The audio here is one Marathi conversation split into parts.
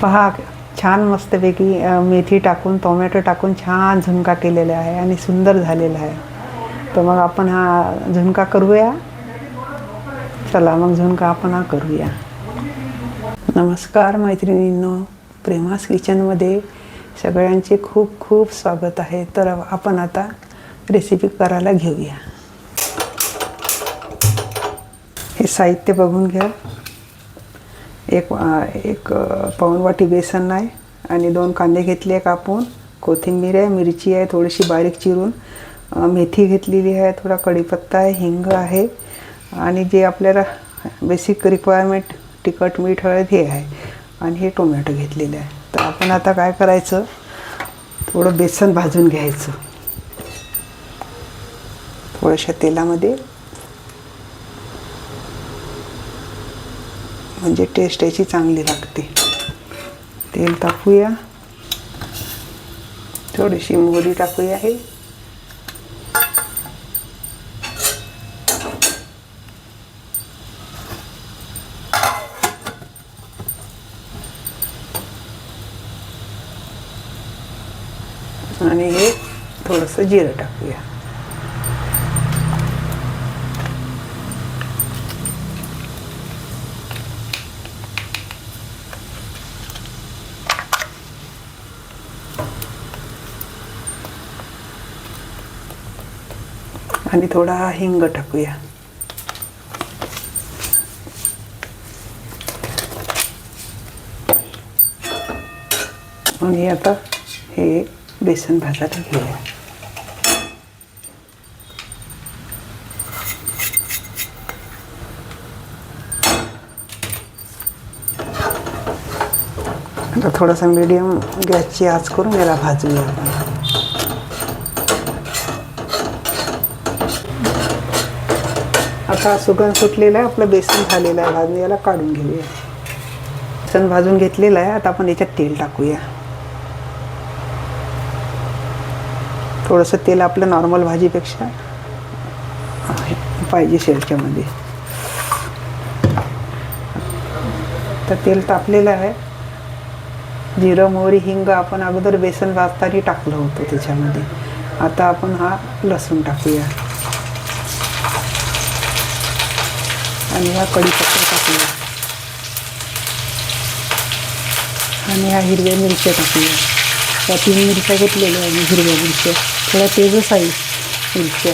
पहा छान मस्तपैकी मेथी टाकून टोमॅटो टाकून छान झुणका केलेला आहे आणि सुंदर झालेला आहे. तर मग आपण हा झुणका करूया. चला मग झुणका आपण हा करूया. नमस्कार मैत्रिणींनो, प्रेमास किचनमध्ये सगळ्यांचे खूप खूप स्वागत आहे. तर आपण आता रेसिपी करायला घेऊया. हे साहित्य बघून घ्या. एक पाऊण वाटी बेसन आहे आणि 2 कांदे घेतले कापून, कोथिंबीर आहे, मिरची आहे थोडीशी बारीक चिरून, मेथी घेतलेली आहे, थोडा कढीपत्ता आहे, हिंग आहे आणि जे आपल्याला बेसिक रिक्वायरमेंट तिखट मीठ हळद हे आहे आणि हे टोमॅटो घेतलेले आहे. तर आपण आता काय करायचं, थोडं बेसन भाजून घ्यायचं थोड्याशा तेलामध्ये, म्हणजे टेस्ट याची चांगली लागते. तेल टाकूया, थोडीशी मोहरी टाकूया हे, आणि हे थोडंसं जिरं टाकूया. आणि थोडा हिंग टाकूया. आणि आता हे बेसन भाजायला घेऊया. आता थोडासा मीडियम गॅसची आच करून याला भाजूया आपण. आता सुगंध सुटलेला आहे, आपलं बेसन झालेलं आहे भाजून, याला काढून घेऊया. बेसन भाजून घेतलेलं आहे. आता आपण याच्यात तेल टाकूया. थोडंसं तेल आपलं नॉर्मल भाजीपेक्षा पाहिजे शेरच्यामध्ये. तर तेल तापलेलं आहे. जिरं मोहरी हिंग आपण अगोदर बेसन भाजताना टाकलं होतं त्याच्यामध्ये. आता आपण हा लसूण टाकूया आणि हा कढीपत्ता टाकूया आणि ह्या हिरव्या मिरच्या टाकूया. त्या 3 मिरच्या घेतलेल्या आहे हिरव्या मिरच्या, थोड्या तेजस आहे मिरच्या.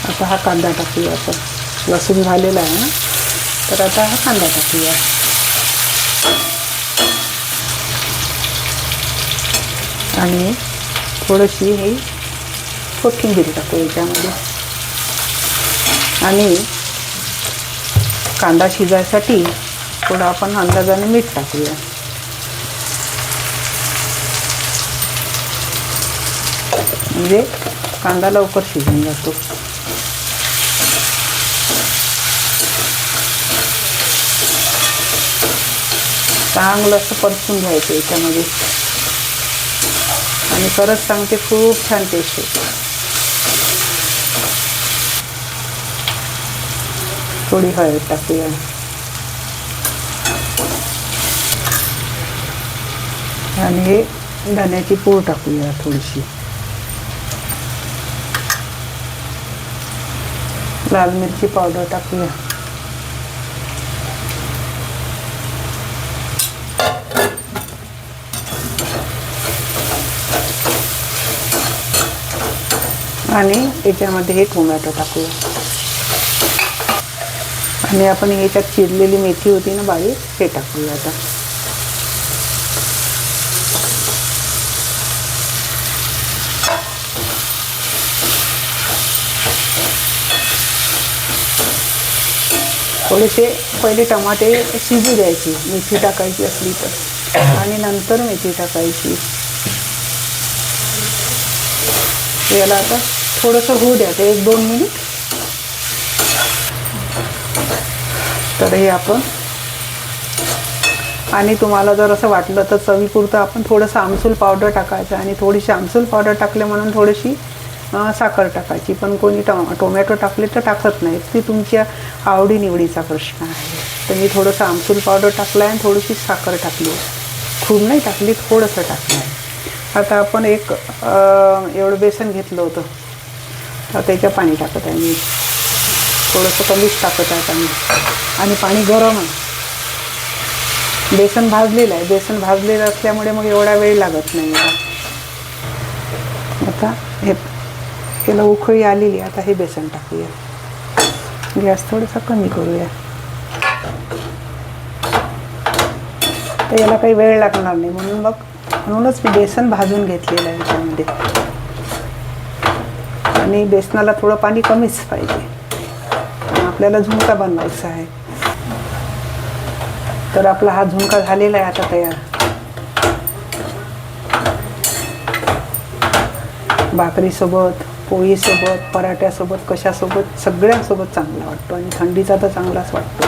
आता हा कांदा टाकूया आपण. लसूण झालेला आहे ना, तर आता हा कांदा टाकूया. आणि थोडीशी ही कोथिंबीर टाकू याच्यामध्ये. आणि कांदा शिजायसाठी थोडं आपण अंदाजाने मीठ टाकूया. म्हणजे कांदा लवकर शिजून जातो. चांगलं असं परतून घ्यायचं याच्यामध्ये. आणि खरंच सांगते, खूप छान टेस्ट येते. थोडी हळद टाकूया आणि हे धण्याची पूड टाकूया थोडीशी. लाल मिरची पावडर टाकूया. आणि याच्यामध्ये हे टोमॅटो टाकूया. आणि आपण याच्यात चिरलेली मेथी होती ना बारीक, हे टाकूया आता. थोडेसे पहिले टमाटे शिजू द्यायचे, मेथी टाकायची असली तर, आणि नंतर मेथी टाकायची. याला आता थोडंसं होऊ द्या, ते 1-2 मिनिट. तर हे आपण आणि तुम्हाला जर असं वाटलं तर चवीपुरतं आपण थोडंसं आमसूल पावडर टाकायचं आणि थोडीशी आमसूल पावडर टाकले म्हणून थोडीशी साखर टाकायची. पण कोणी टोमॅटो टाकले तर टाकत नाही, ती तुमच्या आवडीनिवडीचा प्रश्न आहे. तर मी थोडंसं आमसूल पावडर टाकलं आहे आणि थोडीशी साखर टाकली, खूप नाही टाकली, थोडंसं टाकलं आहे. आता आपण एवढं बेसन घेतलं होतं तर त्याच्या पाणी टाकत आहे मी, थोडंसं कमीच टाकत आहे पाणी. आणि पाणी गरम आहे, बेसन भाजलेलं आहे, बेसन भाजलेलं असल्यामुळे मग एवढा वेळ लागत नाही मला. आता याला उकळी आलेली, आता हे बेसन टाकूया, गॅस थोडासा कमी करूया. तर याला काही वेळ लागणार नाही म्हणूनच मी बेसन भाजून घेतलेलं आहे याच्यामध्ये. आणि बेसनाला थोडं पाणी कमीच पाहिजे, आपल्याला झुणका बनवायचा आहे. तर आपला हा झुणका झालेला आहे आता तयार. भाकरीसोबत, पोळीसोबत, पराठ्यासोबत, कशासोबत, सगळ्यांसोबत चांगला वाटतो आणि थंडीचा तर चांगलाच वाटतो.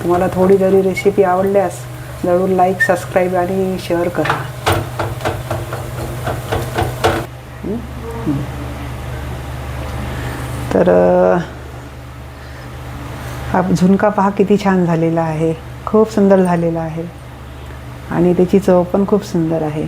तुम्हाला थोडी जरी रेसिपी आवडल्यास जरूर लाईक, सबस्क्राईब आणि शेअर करा. तर हा झुणका पहा किती छान झालेला आहे, खूप सुंदर झालेला आहे आणि त्याची चव पण खूप सुंदर आहे.